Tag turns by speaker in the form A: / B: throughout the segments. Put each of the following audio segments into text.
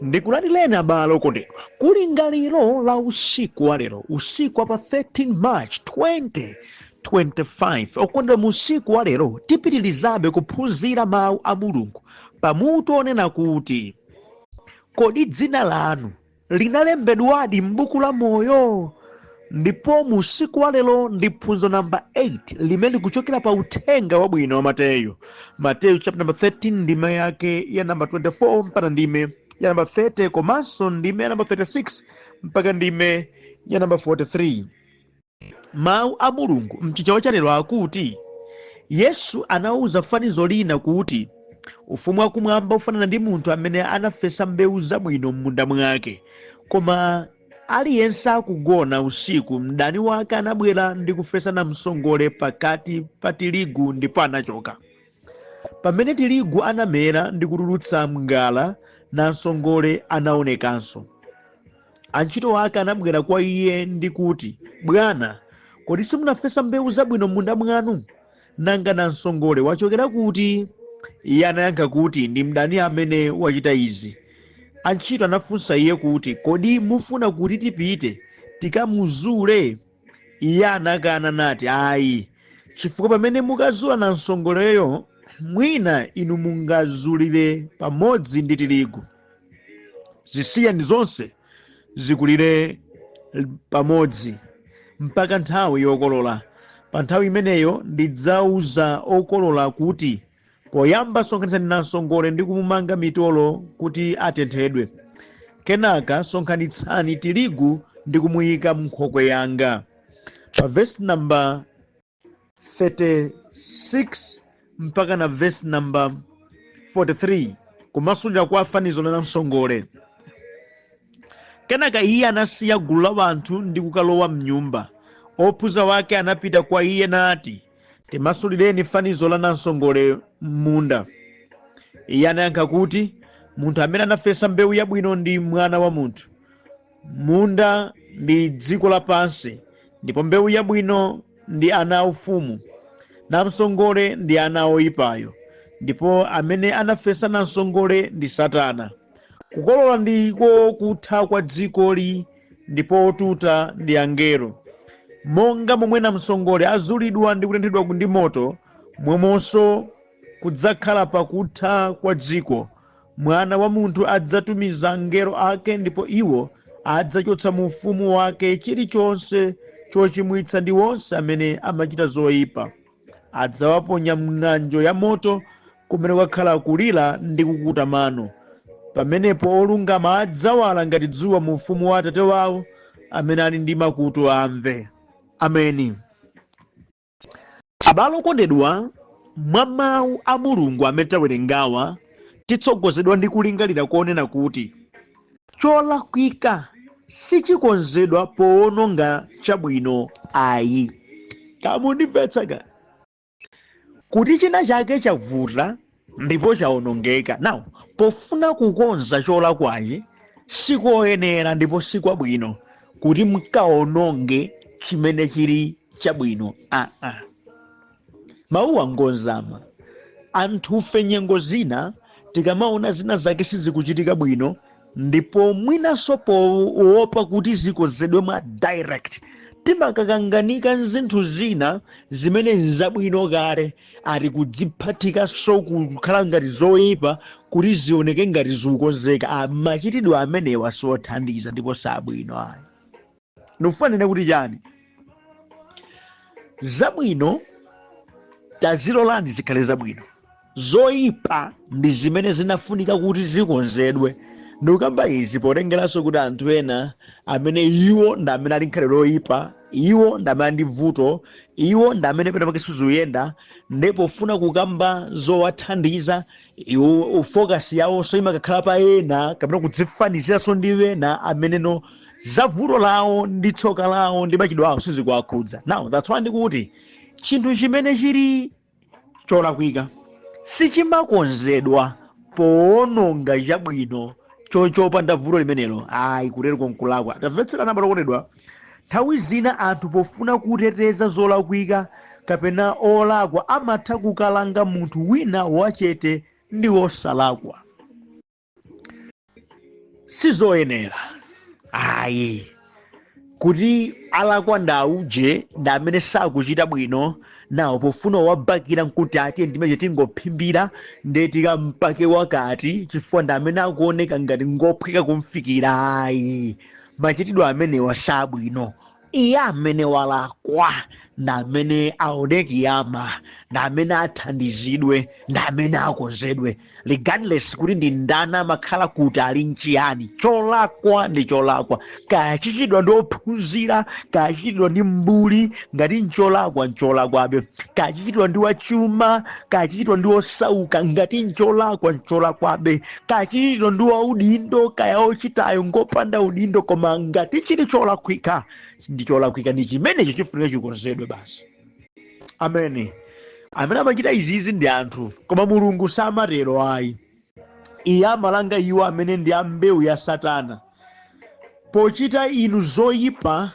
A: Ndikulandireni abale okondedwa kulingaliro la usiku wa lero, usiku wa pa 13 March 2025. Okondedwa, mu usiku wa lero tipitirizabe kuphunzira mawu a Mulungu pamutu onena kuti kodi dzina lanu linalembedwadi m'buku la moyo? Ndipo mu usiku wa lero ndi phunziro namba 8 limene likuchokera pa uthenga wabwino wa Mateyu. Mateyu chapter number 13 ndime yake ya namba 24 mpaka ndime ya namba 30, komanso ndime ya namba 36 mpaka ndime ya namba 43. Mawu a Mulungu mchichewa cha lero akuti Yesu anawuza fanizo lina kuti ufumu wakumwamba ufanana ndi munthu amene anafesa mbewu zabwino m'munda mwake. Koma aliyense akugona usiku, mdani wake anabwera ndi kufesa namsongole pakati pa tirigu ndipo anachoka. Pamene tirigu anamera ndi kutulutsa ngala, namsongole anaonekanso. Antchito ake anabwera kwa iye ndi kuti, "Bwana, kodi simunafesa mbewu zabwino m'munda mwanu? Nanga namsongole wachokera kuti?" Iye anayankha kuti, "Ndi mdani amene wachita izi." Antchito anafunsa iye kuti, "Kodi mufuna kuti tipite tikamuzule?" Iye anakana nati, "Ayi, chifukwa pamene mukazula namsongoleyo, mwina inu mungazulire pamodzi ndi tirigu. Zisiyeni zonse zikulire pamodzi mpaka nthawi yokolola. Pa nthawi imeneyo ndidzawuza okolola kuti, poyamba sonkhanitsani namsongole ndi kumumanga mitolo kuti atenthedwe. Kenaka sonkhanitsani tirigu ndi kumuyika m'nkhokwe yanga." Pa verse number 36 mpaka na verse number 43 kumasulira kwa fanizo la namsongole. Kenaka iye anasiya gulu la anthu ndi kukalowa mnyumba. Ophunzira wake anapita kwa iye nati, "Timasulireni fanizo la namsongole m'munda." Iye anayankha kuti, "Munthu amene anafesa mbewu yabwino ndi Mwana wa Munthu. Munda ndi dziko lapansi, ndipo mbewu yabwino ndi ana aufumu, namsongole ndi ana oyipayo, ndipo amene anafesa namsongole ndi Satana. Kukolola ndiko kutha kwa dzikoli, ndipo otuta ndi angelo. Monga momwe namsongole azulidwa ndi kutenthedwa ndi moto, momwemonso kudzakhala pakutha kwa dziko. Mwana wa Munthu adzatumiza angelo ake, ndipo iwo adzachotsa mu ufumu wake chilichonse chochimwitsa ndi wonse amene amachita zoyipa. Adzawaponya m'ng'anjo ya moto, kumene kukakhala kulira ndi kukuta mano. Pamenepo olungama adzawala ngati dzuwa mu ufumu wa Atate wawo amene ali ndi makutu amve." Ameni. Abale okondedwa, mwa mawu a Mulungu amene tawerengawa titsogozedwa ndi kulingalira konena kuti cholakwika sichikonzedwa powononga chabwino ayi. Kamundimvetsa kuti china chake chavuta ndipo chawonongeka. Nawo pofuna kukonza cholakwachi sikoyenera ndipo sikwabwino kuti mukawononge chimene chili chabwino. Mawuwa ngozama. Anthufe nyengo zina tikamaona zina zake sizikuchitika bwino, ndipo mwinanso poopa kuti zikonzedwe mwa direct, timakakanganika nzinthu zina zimene nzabwino kale ati kudziphatikanso kukhala ngati zoyipa kuti zioneke ngati zikukonzeka. Machitidwe amenewa siothandiza ndipo sabwino ayi. Ndikufanira kuti chani? Zabwino tazilolani zikhale zabwino, zoyipa ndi zimene zinafunika kuti zikonzedwe. Ndikukamba izi potengeranso kuti anthu ena amene iwo ndi amene ali nkhalidwe loyipa, iwo ndi amene ali ndi vuto, iwo ndi amene pena pake sizikuyenda, ndipo pofuna kukamba zowathandiza iwo focus yawonso imakakhala pa ena kapena kudzifaniziranso ndi ena amene za vuto lawo ndi tsoka lawo ndi machitidwe awo sizikuwakhudza. Now that's why ndikuti chinthu chimene chili cholakwika sichimakonzedwa powononga chabwino chopanda vuto limenelo. Ayi, kutero konkulakwa. Tamvetserana abale okondedwa, nthawi zina anthu pofuna kuteteza zolakwika kapena olakwa amatha kukalanga munthu wina wachete ndi wosalakwa. sizoyenera ayi kuti alakwa ndauje ndi amene sakuchita bwino nawo pofuna wabakira nkuti ati ndimeje tingophimbira nde tikampake wakati chifukwa ndi amene akuoneka ngati ngophweka kumfikira ayi machitidwe amenewa sabwino iye amene walakwa ndi amene aoneke yama ndi amene athandizidwe ndi amene akonzedwe regardless kuti ndi ndani amakhala kuti ali nchiyani cholakwa ndi cholakwa kachichidwa ndi ophunzira kachichidwa ndi mbuli ngati ncholakwa ncholakwabe kachichidwa ndi wachuma kachichidwa ndi osauka ngati ncholakwa ncholakwabe kachichidwa ndi waudindo kaya ochitayo ngopanda udindo koma ngati chili cholakwika ndi cholakwika ndi chimenecho chifunika chikonzedwe basi amene amachita izizi ndi anthu koma mulungu samatero ayi iye amalanga iwo amene ndi ambewu ya satana pochita inu zoyipa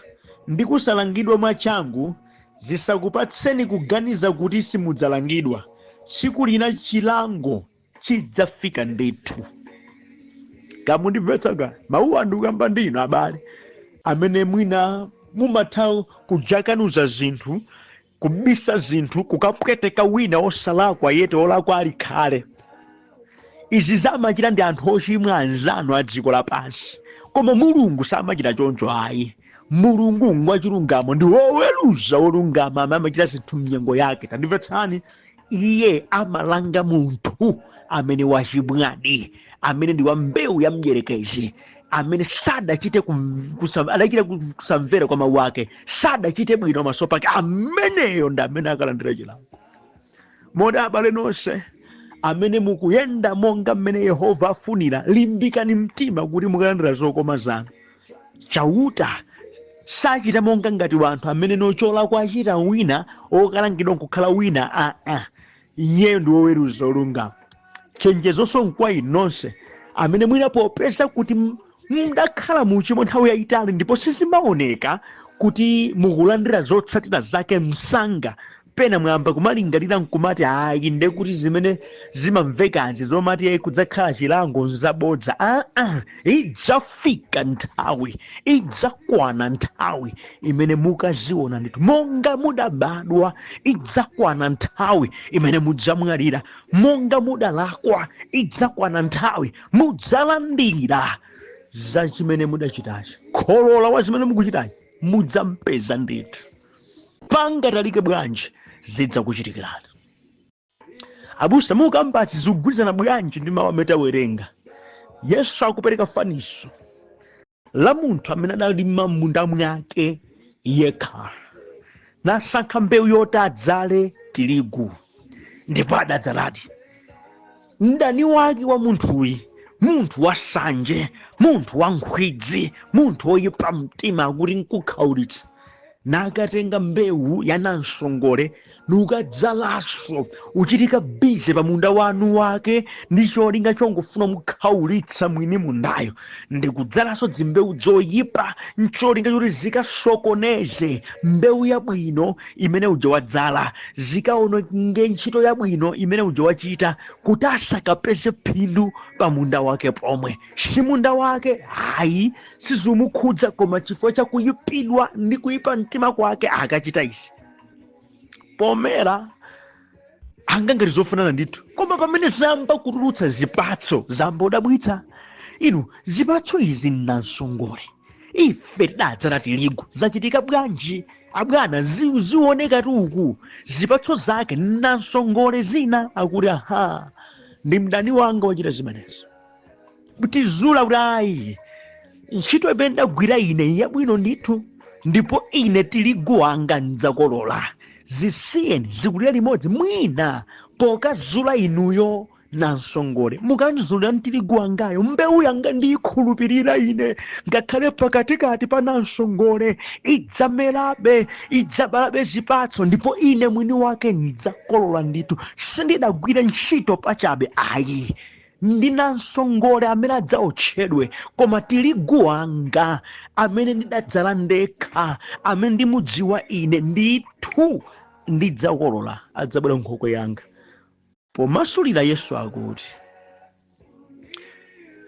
A: ndi kusalangidwa mwachangu zisakupatseni kuganiza kuti simudzalangidwa tsiku lina chilango chidzafika ndithu kamundimvetsaga mawu anu kamba ndino abale amene mwina mumatha kujakanuza zinthu kubisa zinthu kukapweteka wina osalakwa yete olakwa ali khale izi zamachita ndi anthu ochimwa anzanu a dziko lapansi koma mulungu samachita choncho ayi mulungu mwachilungamo ndi woweruza wolungama amene amachita zinthu mnyengo yake tandimvetsani iye amalanga munthu amene wachimwadi amene ndi wa mbewu ya mdierekezi amene sadachite kusamvera kwa mawu ake sadachite bwino maso pake ameneyo ndi amene akalandira chilango modi abale nonse amene mukuyenda monga mmene Yehova afunira limbikani mtima kuti mukalandira zokoma zanu chauta sachita monga ngati wanthu amene nocholakwa achita wina okalangidwa nkukhala wina iyeyo ndi woweruza olungama chenjezonso nkwa inu nonse amene mwina popeza kuti mudakhala muchimo nthawi yayitali ndipo sizimaoneka kuti mukulandira zotsatira zake msanga pena mwamba kumalingalira nkumati ayi nde kuti zimene zimamvekanzi zomati kudzakhala chilango nzabodza idzafika nthawi idzakwana nthawi imene mukaziona ndithu monga mudabadwa idzakwana nthawi imene mudzamwalira monga mudalakwa idzakwana nthawi mudzalandira za chimene mudachitachi kholola wa zimene mukuchitachi mudzampeza ndithu pangatalike bwanji zidzakuchitikirani abusa mukambasi zikugwirizana bwanji ndi mawu amene tawerenga Yesu akupereka faniso la munthu amene adali m'munda mwake yekha nasankha mbewu yoti adzale tirigu ndipo adadzaladi mdani wake wa munthuyi munthu wasanje munthu wankhwidzi munthu woyipa mtima akuti nkukhaulitsa nakatenga mbewu yanamsongole nukadzalaso uchitika bize pa munda wanu wake ndi cholinga chongofuna mukhaulitsa mwini mundayo ndikudzalaso dzimbewu zoyipa ncholinga choti zikasokoneze mbewu yabwino imene uja wadzala zikaononge ntchito yabwino imene uja wachita kuti asakapeze phindu pa munda wake pomwe si munda wake ayi sizumukhudza koma chifukwa chakuyipidwa ndi kuyipa mtima kwake akachita izi pomera angangati zofanana ndithu koma pamene zamba kutulutsa zipatso zamba udabwitsa inu zipatso izi namsongole ife tidadzala tirigu zachitika bwanji abwana zioneka tuku zipatso zake namsongole zina akuti ndi mdani wanga wachita zimenezi tizula kuti ayi ntchito imene ndagwira ine yabwino ndithu ndipo ine tirigu wanga ndzakolola zisiyeni zikulira limodzi mwina pokazula inuyo namsongole mukanzulira tirigu wangayo mbewu yanga ndiyikhulupirira ine ngakhale pakatikati pa namsongole idzamerabe idzabalabe zipatso ndipo ine mwini wake ndidzakolola ndithu sindidagwira ntchito pachabe ayi ndi namsongole amene adzaotchedwe koma tirigu wanga amene ndidadzala ndekha amene ndimudziwa ine ndithu ndidzakolola adzabwera nkhokwe yanga pomasulira Yesu akuti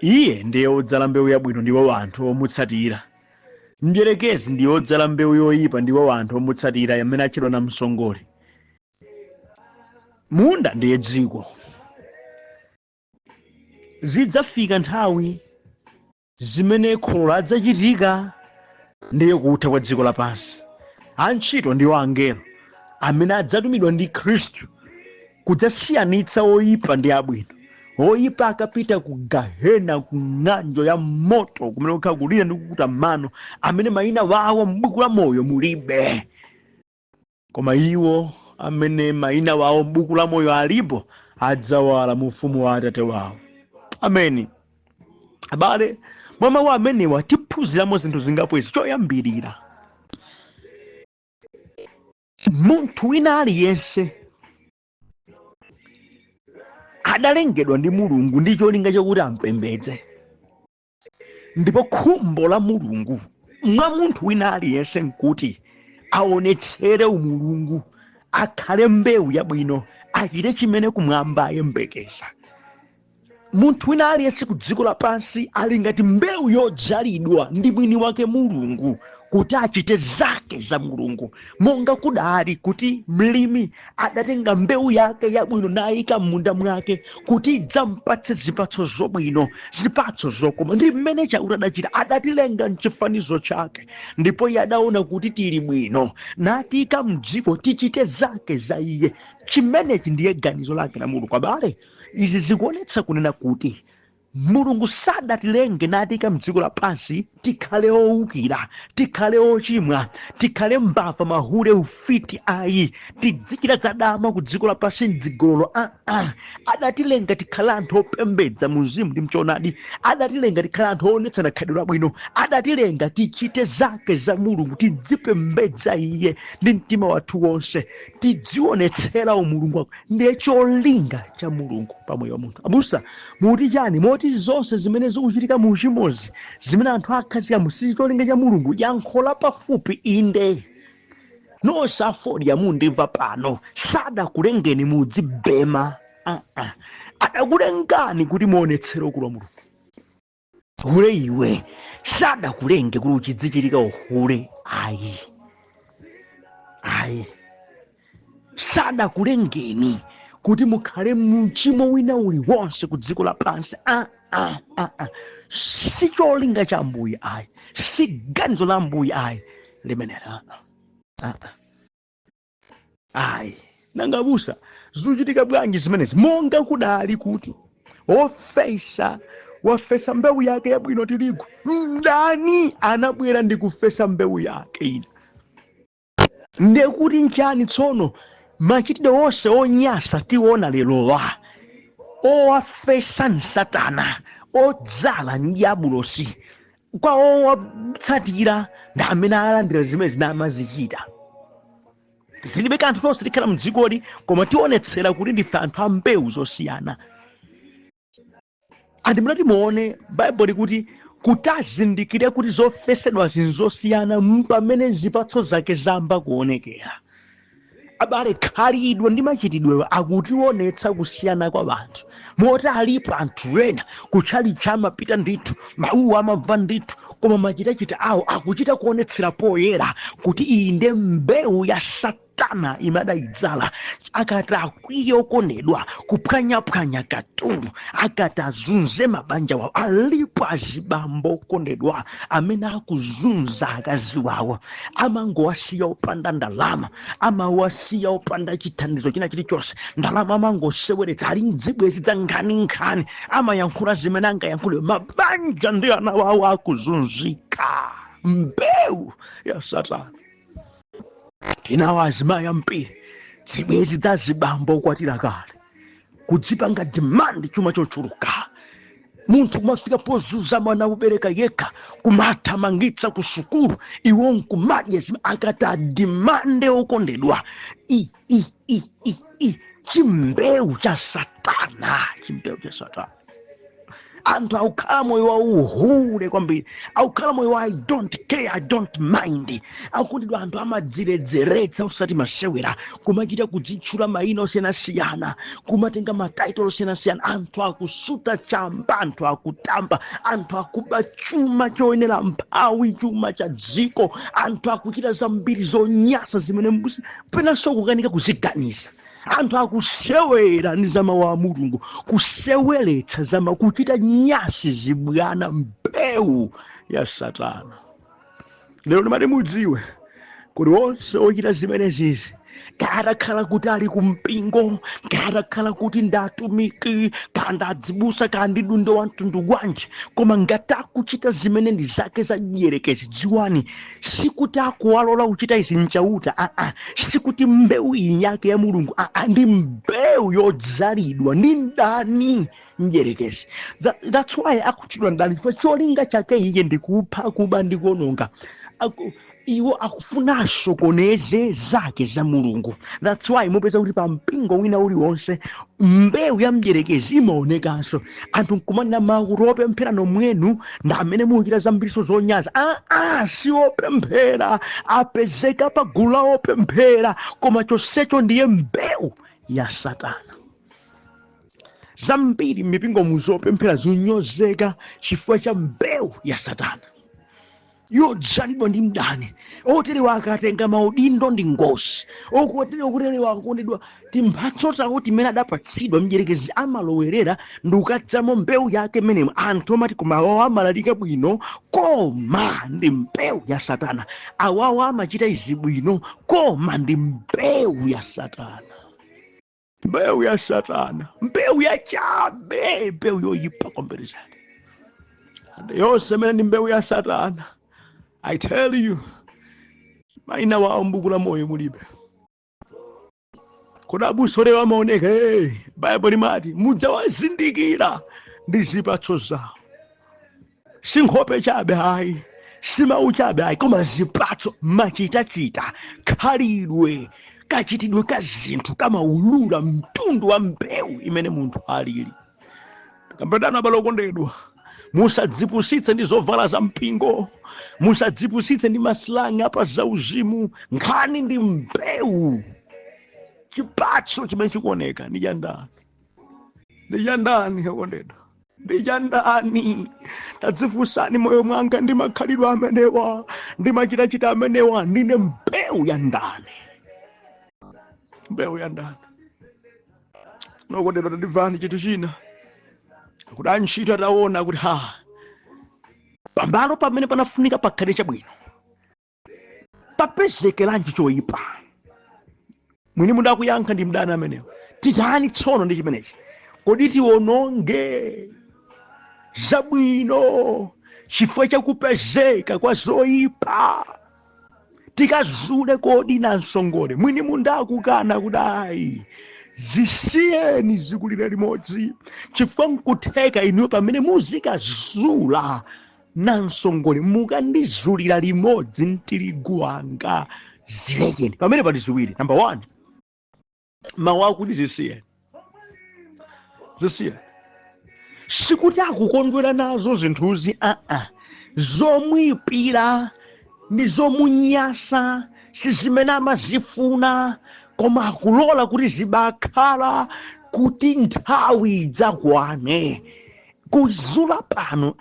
A: iye ndiye odzala mbewu yabwino ndiwo anthu omutsatira. Mdierekezi ndiye odzala mbewu yoyipa ndiwo anthu omutsatira amene atchedwa na msongole. Munda ndiye dziko. Zidzafika nthawi zimene kholo adzachitika ndiye kutha kwa dziko lapansi. Antchito ndiwo angelo amene adzatumidwa ndi Khristu kudzasiyanitsa oyipa ndi abwino. Oyipa akapita ku gahena, ku ng'anjo ya moto kumene kukhala kulira ndi kukuta mano, amene mayina wawo m'buku la moyo mulibe. Koma iwo amene mayina wawo m'buku la moyo alipo adzawala mu ufumu wa Atate wawo. Ameni. Abale, mwa mawu amenewa tiphunziramo zinthu zingapoezi. Choyambirira, munthu wina aliyense adalengedwa ndi Mulungu ndi cholinga chakuti ampembedze. Ndipo khumbo la Mulungu mwa munthu wina aliyense nkuti aonetsere umulungu, akhale mbewu yabwino, achite chimene kumwamba ayembekeza. Munthu wina aliyense ku dziko lapansi ali ngati mbewu yodzalidwa ndi mwini wake Mulungu kuti achite zake za Mulungu. Monga kudali kuti mlimi adatenga mbewu yake yabwino nayika m'munda mwake kuti idzampatse zipatso zobwino, zipatso zokoma. Ndi mmene Chauta adachita, adatilenga m'chifanizo chake, ndipo iye adaona kuti tili bwino natika m'dziko tichite zake za iye. Chimenechi ndiye ganizo lake la Mulungu. Abale, izi zikuonetsa kunena kuti Mulungu sadatilenge natika m'dziko lapansi tikhale owukira, tikhale ochimwa, tikhale mbava, mahule, ufiti ayi, tidzichita zadama ku dziko lapansi mdzigololo. Adatilenga tikhale anthu opembedza mu mzimu ndi mchoonadi. Adatilenga tikhale anthu oonetsana khalidwe labwino. Adatilenga tichite zake za Mulungu, tidzipembedza iye ndi mtima wathu wonse, tidzionetsera umulungu wake. Ndiye cholinga cha Mulungu pa moyo wa munthu. Abusa, muti chani? Moti zonse zimene zikuchitika mu uchimozi, zimene anthu akhazika musichi cholinga cha Mulungu? Yankhola pafupi inde. Nonse afodi yamundimva pano, sadakulengeni mudzibema. Adakulengani kuti muonetsere ukulu wa Mulungu. Hule iwe, sadakulenge kuti uchidzichitika uhule. Ayi. Sadakulengeni kuti mukhale mchimo wina uliwonse ku dziko lapansi. Si cholinga cha Ambuye ayi, si ganizo la Ambuye ayi limenera. Ayi. Nanga busa, zuchitika bwanji zimenezi? Monga kudali kuti wafesa mbewu yake yabwino tirigu, mdani anabwera ndi kufesa mbewu yake ina. Ndiye kuti nchani tsono machitidwe onse onyasa tiona lerowa owafesa ni Satana, odzala ndi abulosi, kwa owatsatira ndi amene alandira zimene zinamazichita. Zilibe kanthu tonse tikhala mdzikoli, koma tionetsera kuti ndife anthu a mbewu zosiyana. Andimulati muone Bible kuti azindikire kuti zofesedwa zinthu zosiyana mpamene zipatso zake zamba kuonekera. Abale, khalidwe ndi machitidwe akutionetsa kusiyana kwa anthu. Moti alipo anthu ena kutchalitchi amapita ndithu, mawuwa amamva ndithu, koma machitachita awo akuchita kuonetsera poyera kuti iyi ndi mbewu ya Satana imadayidzala. Akati akwiye okondedwa kuphwanyaphwanya katundu, akati azunze mabanja wawo. Alipo azibambo okondedwa amene akuzunza akazi wawo, amangowasiya opanda ndalama, amawasiya opanda chithandizo china chilichonse. Ndalama amangoseweretsa, ali mdzibwezi za nkhani, amayankhula zimene angayankhule. Mabanja ndi ana wawo akuzunzika. Mbewu ya Satana. Tinawo azimayi ambiri zibwezi za zibambo okwatira kale, kudzipanga dimandi chuma chochuluka. Munthu kumafika pozuza mwana ubereka yekha, kumathamangitsa ku sukulu, iwo nkumadya zimene akati adimande okondedwa. Chimbewu cha Satana, chimbewu cha Satana. anthu akukhala moyo wa uhure kwambiri, akukhala moyo wa I don't care, I don't mind. Akukondedwa anthu amadziledzeretsa usati masewera, kumachita kudzitchula mayina osiyanasiyana, kumatenga mataitolo osiyanasiyana. Anthu akusuta chamba, anthu akutamba, anthu akuba chuma choyenera mphawi, chuma cha dziko. Anthu akuchita zambiri zonyasa zimene penanso kukanika kuziganiza. Anthu akusewera ndi za mawu a Mulungu, kuseweretsa zama, kuchita nyasi zibwana, mbewu ya Satana. Lero ndimati mudziwe kuti onse ochita zimenezizi kadakhala kuti ali kumpingo, kadakhala kuti ndatumiki, kandadzibusa kandidundo wa mtundu wanji, koma ngati akuchita zimene ndi zake za dierekezi, dziwani sikuti akuwalola kuchita izi mchauta, sikuti mbewu iyi yake ya Mulungu, ndi mbewu yodzalidwa ndi ndani mdierekezi. That's why akuchidwa ndani, chifukwa cholinga chake iye ndikupha, kuba ndi kuononga. Iwo akufuna asokoneze zake za Mulungu. That's why mupeza kuti pa mpingo wina uliwonse mbewu ya mdierekezi imaonekanso. Anthu nkumanena mawu opemphera nomwenu ndi amene muchita zambiriso zonyaza. Si opemphera, apezeka pa gulu la opemphera, koma chonsecho ndiye mbewu ya Satana. Zambiri mipingo muzopemphera zinyozeka chifukwa cha mbewu ya Satana yodzalidwa ndi mdani. Oterewa akatenga maudindo ndi ngozi, okuterewa akakondedwa timphatso tawo timene adapatsidwa mdierekezi amalowerera ndi ukadzamo mbewu yake menemo. Anthu omati koma awawa amalalika bwino, koma ndi mbewu ya Satana. Awawa amachita izi bwino, koma ndi mbewu ya Satana. Mbewu ya Satana, mbewu ya chabe, mbewu yoyipa kwambiri zake. Yonse imene ndi mbewu ya Satana, I tell you, maina wawo m'buku la moyo mulibe. Kodi abusa olewa amaoneka, Bible limati mudzawazindikira ndi zipatso zawo. Si nkhope chabe hayi, si mawu chabe hayi, koma zipatso, machitachita, khalidwe, kachitidwe ka zinthu, kamaulula mtundu wa mbewu imene munthu alili. Kambadana abale okondedwa, musadzipusitse ndi zovala za mpingo, musadzipusitse ndi masilangi apa zauzimu. Nkhani ndi mbewu, chipatso chimene chikuoneka ndi cha ndani. Ndi cha ndani okondedwa, ndi cha ndani. Tadzifunsani moyo mwanga, ndi makhalidwe amenewa, ndi machitachita amenewa, ndine mbewu ya ndani. Mbewu ya ndani. Okondedwa tandimvani chinthu china, kuti antchito ataona kuti pambalo pamene panafunika pakhale chabwino papezekeranji choyipa, mwini mundakuyankha ndi mdani amenewo. Titani tsono ndi chimenechi? Kodi tiononge zabwino chifukwa chakupezeka kwa zoyipa? Tikazule kodi na msongole? Mwini mundakukana kuti zisiyeni zikulire limodzi, chifukwa nkutheka inuyo pamene muzikazula na msongole mukandizulira limodzi mtirigu wanga, zilekeni. Pamene pali ziwiri. Number 1, mawu akuti zisiyeni. Zisiyeni sikuti akukondwera nazo zinthuzi, zomwipira ndi zomunyasa si zimene amazifuna, koma akulola kuti zibakhala kuti nthawi idzakwane. Kuzula pano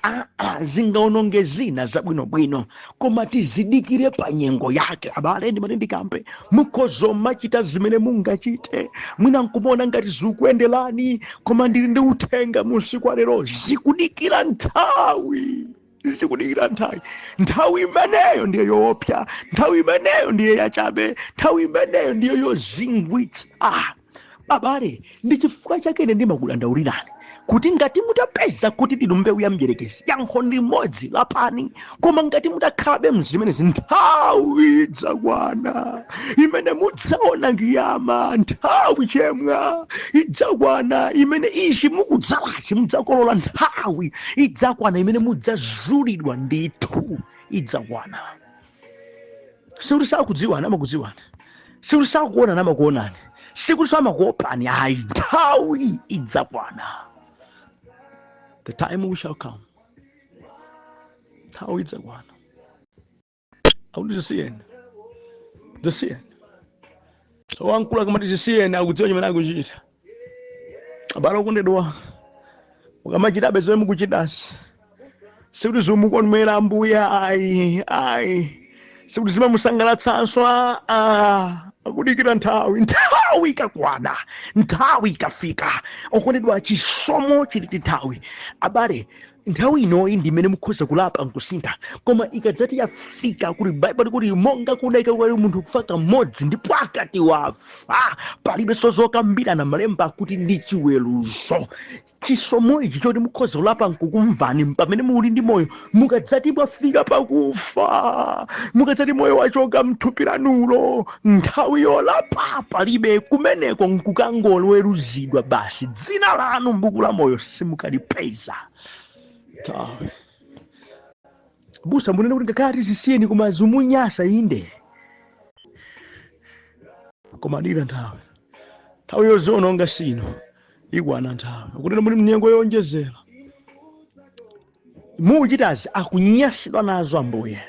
A: zingaononge zina zabwinobwino, koma tizidikire pa nyengo yake. Abale ndimati ndikampe, mukhozomachita zimene mungachite, mwina nkumona ngati zikuyenderani, koma ndili ndi uthenga musiku wa lero, zikudikira nthawi. Zikudikira nthawi. Nthawi imeneyo ndiye yoopsa, nthawi imeneyo ndiye yachabe, nthawi imeneyo ndiye yozingwitsa. Abale, ndi chifukwa chake ine ndimakudandaulirani kuti ngati mutapeza kuti ndinu mbewu ya mdierekezi, yankho ndi limodzi, lapani. Koma ngati mutakhalabe mzimenezi, nthawi idzakwana imene mudzaona kiyama, nthawi chemwa idzakwana imene ichi mukudzalachi mudzakolola, nthawi idzakwana imene mudzazulidwa ndithu, idzakwana. Sikuti sakudziwana amakudziwana, sikuti sakuonana amakuonani, sikuti samakuopani, nthawi idzakwana.
B: The time we shall come. How it's a one. How do you see it? The see it. So Uncle Kamati see and I would tell you when I go eat. About one door. Ukamachita bese mukuchidas. Sikuti zumuko mmera ambuya ai. Sikuti zima musangalatsanso akudikira nthawi ikakwana, nthawi ikafika. Okondedwa chisomo chili nthawi. Abale nthawi inoyi ndimene mukhoza kulapa nkusintha, koma ikadzati yafika kuti Bible kuti monga kudaika kwali munthu kufa kamodzi ndipo akati wafa palibe zokambirana malemba kuti ndi chiweruzo. Chisomo ichi choti mukhoza kulapa nkukumvani pamene muli ndi moyo, mukadzati mwafika pakufa, mukadzati moyo wachoka mthupi lanulo, nthawi yolapa palibe, kumeneko nkukangolweruzidwa basi, dzina lanu m'buku la moyo simukalipeza. Busa munene kuti ngakhale tizisiyeni koma zumunyasa inde komadira nthawi yoziononga sino ikwana nthawi kuti muli mnyengo yonjezera muchitazi akunyasidwa nazo ambuye,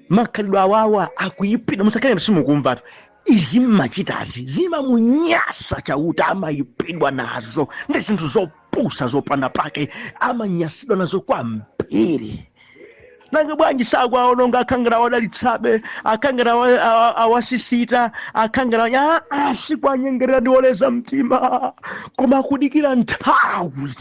B: makhalidwe awawa akuyipidwa. Musakhale simukumvatu izi mmachitazi zimamunyasa chauta, amayipidwa nazo ndi zinthu zopusa zopanda pake, amanyasidwa nazo kwambiri. Nanga bwanji sakwaononga akhangala wadalitsabe, akhangala awasisita, akhangala sikwanyengerera ndiwoleza mtima, koma akudikira nthawi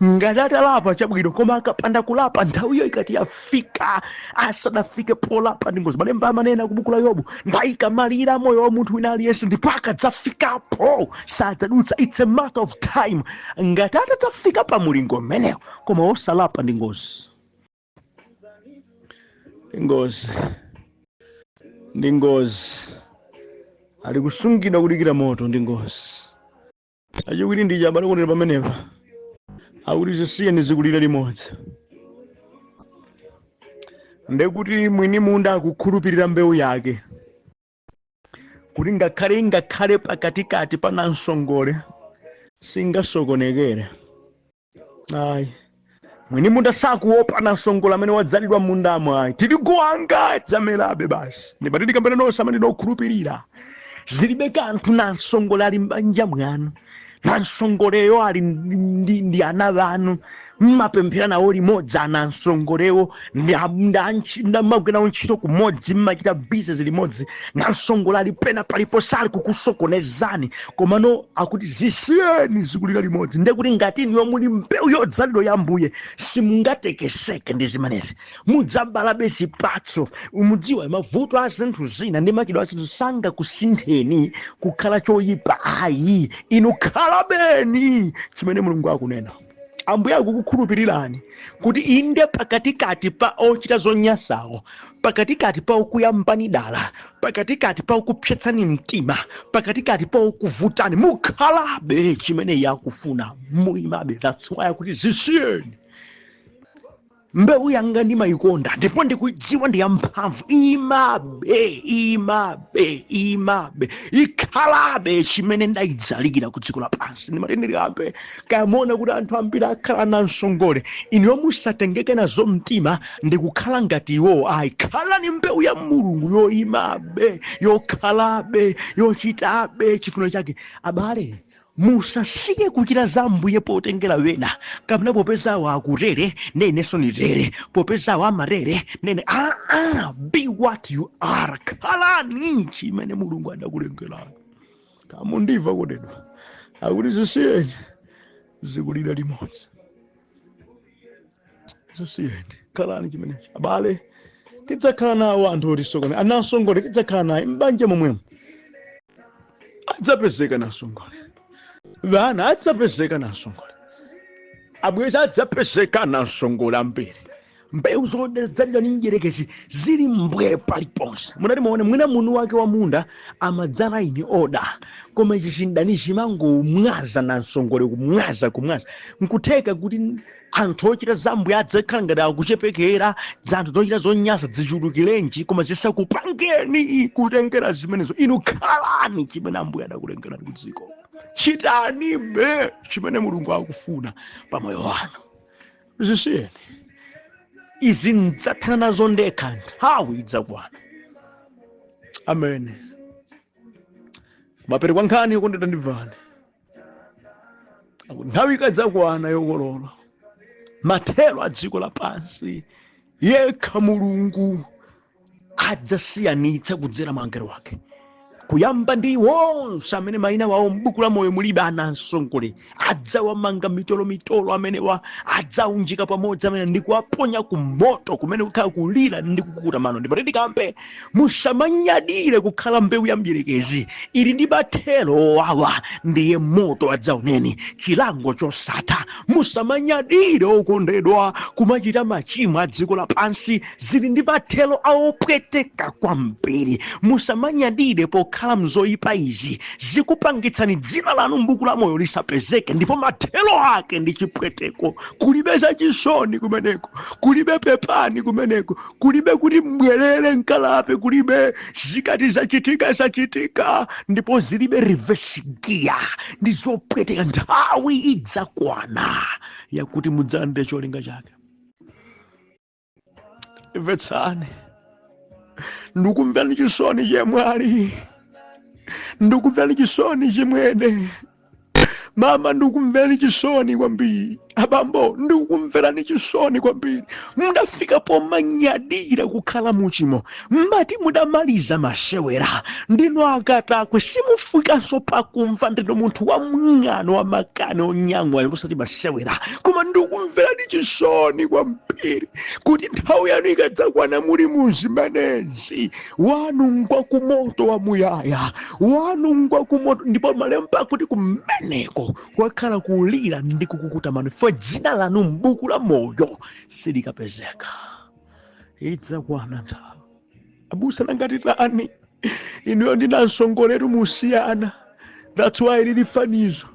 B: ngati atalapa chabwino, koma akapanda kulapa nthawiyo ikati yafika asanafike polapa ndi ngozi. Malemba amanena ku buku la Yobu, ndayikamalira moyo wa munthu wina aliyense ndipo akadzafikapo sadzadutsa. It's a matter of time. Ngati atadzafika pa mulingo mmenewo koma osalapa ndi ngozi. Ndi ngozi ali kusungidwa kudikira moto ndi ngozi. Achiwiri ndi chabale kunena pamenepa akuti zisiyeni zikulira limodzi. Ndekuti mwini munda akukhulupirira mbewu yake kuti ngakhale pakatikati pana msongole singasokonekere. Ayi, mwini munda sakuopa na msongole amene wadzalidwa mundamo. Ayi, tikuanga dzamerabe basi. Ndipati tikambena nonse amene ndikukhulupirira zilibe kanthu na msongole ali m'banja mwanu, na msongoleyo ali ndi ana vanu, mmapemphera nawo limodzi ana msongolewo ndamagwira ntchito kumodzi, mmachita business limodzi, na msongole ali pena palipo sali kukusokonezani, komano akuti zisiyeni zikulira limodzi. Ndekuti ngati niyo muli mbewu yodzalidwa ya Ambuye simungatekeseke ndi zimenezi, mudzabalabe zipatso. Umudziwa mavuto a zinthu zina ndi machitidwe a zinthu sangakusintheni kukhala choyipa. Ayi, inu khalabeni chimene Mulungu akunena. Ambuye akukukhulupirirani kuti inde pakatikati pa ochita zonyansawo, pakatikati pa okuyambani dala, pakatikati pa okupsetsani mtima, pakatikati pa okuvutani, mukhalabe chimene yakufuna, muyimabe. That's why akuti zisiyeni. Mbewu yanga ndimayikonda ndipo ndikuidziwa ndi yamphamvu. Imabe ikhalabe chimene ndayidzalira ku dziko lapansi. Ndimatenderabe kamona kuti anthu ambiri akhala na msongole, iniyo musatengeke nazo mtima ndikukhala ngati iwo. Ayi, khalani mbewu ya Mulungu yoyimabe, yokhalabe, yochitabe chifuniro chake. Abale, musasiye kuchita za Ambuye potengera wena, kapena popeza wakutere nenenso nitere, popeza wamarere nene. Be what you are. Khalani chimene Mulungu adakulengerani. Kamundiva kudedwa akuti zisiyeni zikulira limodzi. Zisiyeni, khalani chimenechi. Abale, tidzakhala nawo anthu otisokone, anasongole tidzakhala naye m'banja momwemo, adzapezeka nasongole. Vana adzapezeka nasongole, abwezi adzapezeka nasongole ambiri. Mbewu zodzalidwa ndi njerekezi zili mbwe paliponse. Munati muone mwina munu wake wa munda amadzala ini oda, koma ichi chindani chimangomwaza na msongole, kumwaza nkutheka kuti anthu ochita za Ambuye adzakhala ngati akuchepekera, zanthu zochita zonyansa zichulukirenji, koma zisakupangeni kutengera zimenezo. Inu khalani chimene Ambuye adakulengerani ku dziko. chitanibe chimene mulungu akufuna pa moyo wanu. Zisiyeni izi ndidzathana nazo ndekha, nthawi idzakwana. Amen. Mapeto kwa nkhani yokondedwa ndimvani, nthawi ikadzakwana yokolola, mathero a dziko lapansi, yekha mulungu adzasiyanitsa kudzera mwa angelo wake, kuyamba ndi wonse amene mayina wawo m'buku la moyo mulibe anansongole. Adzawamanga mitolo amenewa, adzaunjika pamodzi amene ndi kuwaponya ku moto kumene kukhala kulira ndi kukuta mano. Ndipo tikambe musamanyadire kukhala mbewu ya mdierekezi ili ndi mathero owawa, ndiye moto adzaoneni, chilango chosatha. Musamanyadire okondedwa kumachita machimo a dziko lapansi, zili ndi mathero aopweteka kwambiri. Musamanyadire khala mzoyipa izi zikupangitsani dzina lanu m'buku la moyo lisapezeke, ndipo mathero ake ndi chipweteko. Kulibe zachisoni kumeneko, kulibe pepani kumeneko, kulibe kuti mbwerere nkalape, kulibe zikati zachitika, ndipo zilibe reverse gear, ndi zopweteka. Nthawi idzakwana yakuti mudzalande cholinga chake. Imvetsani, ndikumvani chisoni chemwali, ndikumvani chisoni chimwene. Mama, ndikumvani chisoni kwambiri. Abambo, ndikumverani chisoni kwambiri. Mudafika pomanyadira kukhala muchimo, mmati mudamaliza masewera, ndino akatakwe simufikanso pakumva. Ndino munthu wa mng'ano wa makani onyamwa musati masewera. Koma ndikumverani chisoni kwambiri kuti nthawi yanu ikadzakwana muli muzimenezi, wanungwa ku moto wamuyaya, wanungwa ku moto. Ndipo malemba akuti kumeneko kwakhala kulira ndi kukukuta mano, fo dzina lanu m'buku la moyo silikapezeka. Idzakwana nthawi. Abusa nangati tani, inuyo ndinansongoleru musiyana. That's why lili fanizo,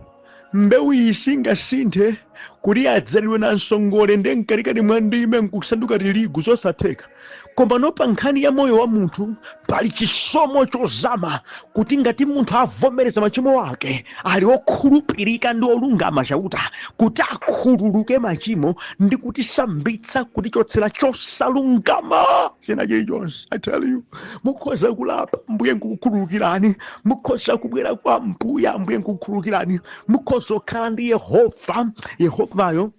B: mbewu iyi singasinthe kuti adzaliwe na nsongole ndenkalikati mwandime nkusanduka tiligu zosatheka. Koma no pa nkhani ya moyo wa munthu pali chisomo chozama, kuti ngati munthu avomereza machimo ake, ali okhulupirika ndi olungama chauta, kuti akhululuke machimo ndi kutisambitsa kutichotsera chosalungama china chilichonse. I tell you, mukhoza kulapa, mbuye nkukukhululukirani. Mukhoza kubwera kwa mbuya, mbuye nkukukhululukirani. Mukhoza kukhala ndi Yehovayo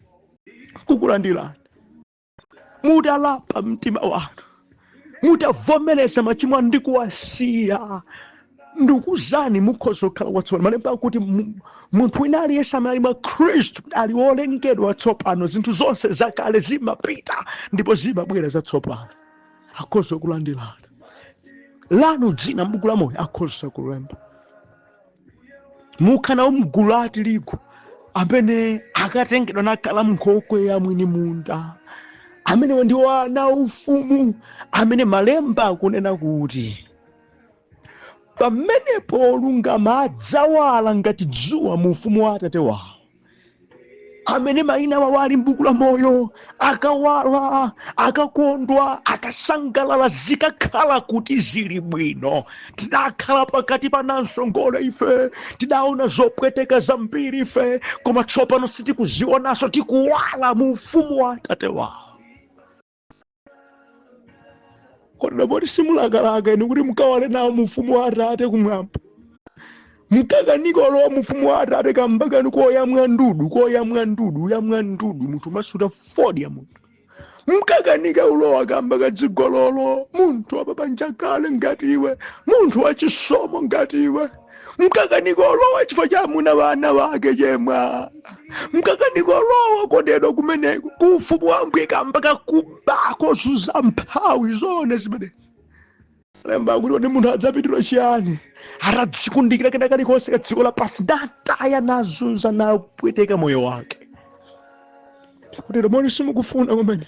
B: kukulandirani. Mudalapa mtima wanu, mudavomereza machimo ndi kuwasiya, ndikuzani mukhoza kukhala watsopano. Malemba akuti munthu wina aliyense amene ali mwa Khristu ali wolengedwa watsopano. Zinthu zonse zakale zimapita ndipo zimabwera zatsopano. Akhoza kulandirani. Lanu dzina m'buku la moyo akhoza kulemba. Mukhana mgulu la tirigu amene akatengedwa nakhala mnkhokwe ya mwini munda, amene ndiwo ana ufumu, amene malemba akunena kuti pamenepo olungama adzawala ngati dzuwa mu ufumu wa Atate wawo. Amene mayina awo ali m'buku la moyo akawala, akakondwa, akasangalala, zikakhala kuti zili bwino. Tidakhala pakati pa nansongole ife, tidaona zopweteka zambiri ife, koma tsopano sitikuzionanso, tikuwala mu ufumu wa Atate wawo. Kodi bodi simulakalaka inu kuti mukawale nawo mu ufumu wa Atate kumwamba? Mukakanika olowa mu ufumu wa Atate kambakani koyamwa ndudu munthu masuta 40 ya munthu. Mukakanika ulowa kamba kadzigololo, munthu wapapanja kale ngati iwe, munthu wachisomo ngati iwe. Mukakanika olowa chifukwa cha amuna wana wake chemwa. Mukakanika olowa kodedwa kumeneko ku ufumu wa Ambuye kamba kakubako zuza mphawi zone zimene. Lemba kuti munthu adzapitira chiyani, atadzikundikira kena kalikonse ka dziko lapansi, ndataya nazunza napweteka moyo wake. Kuti moni simukufuna kumene,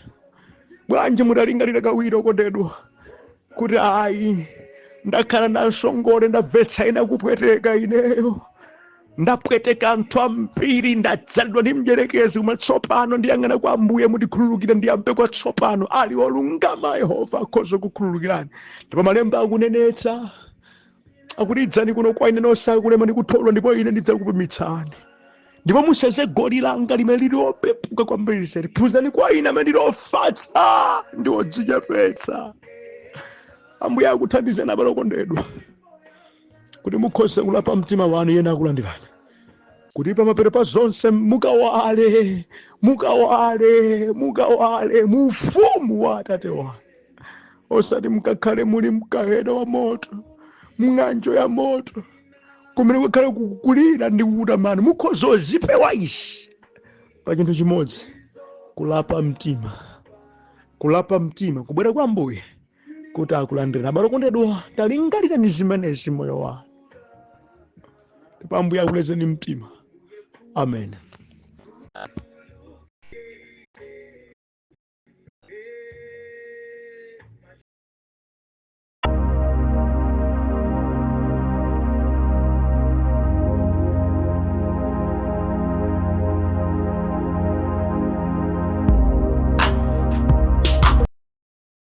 B: bwanji mutalingalira kawiri okondedwa kuti ayi ndakhala nansongole, ndamvetsa ina kupweteka ineyo, ndapweteka anthu ambiri, ndadzalidwa ndi mdierekezi. Koma tsopano ndiyang'ana kwa Ambuye, mutikhululukire ndiyambe kwa tsopano. Ali olungama Yehova akhoza kukhululukirani. Ndipo malemba akunenetsa akuti idzani kuno kwa ine nosakulema ndi kutholwa ndipo ine ndidzakupumitsani. Ndipo museze goli langa limene lili lopepuka kwambiri seri. Phunzani kwa ine amene ndili ofatsa ndi odzichepetsa. Ambuye akuthandizeni abale okondedwa kuti mukhoze kulapa mtima wanu yena akulandirani. Kuti pamapeto pa zonse mukawale mu ufumu wa Atate wanu. Osati mukakhale muli mkaheda wa moto, mng'anjo ya moto, kumene kukhale kukulira ndi kukutamani. Mukhoza ozipewa izi pa chinthu chimodzi, kulapa mtima kubwera kwa Ambuye kuti akulandirani. Abale okondedwa, talingalirani zimenezi moyo wanu ndipo Ambuye akulezeni mtima. Amen.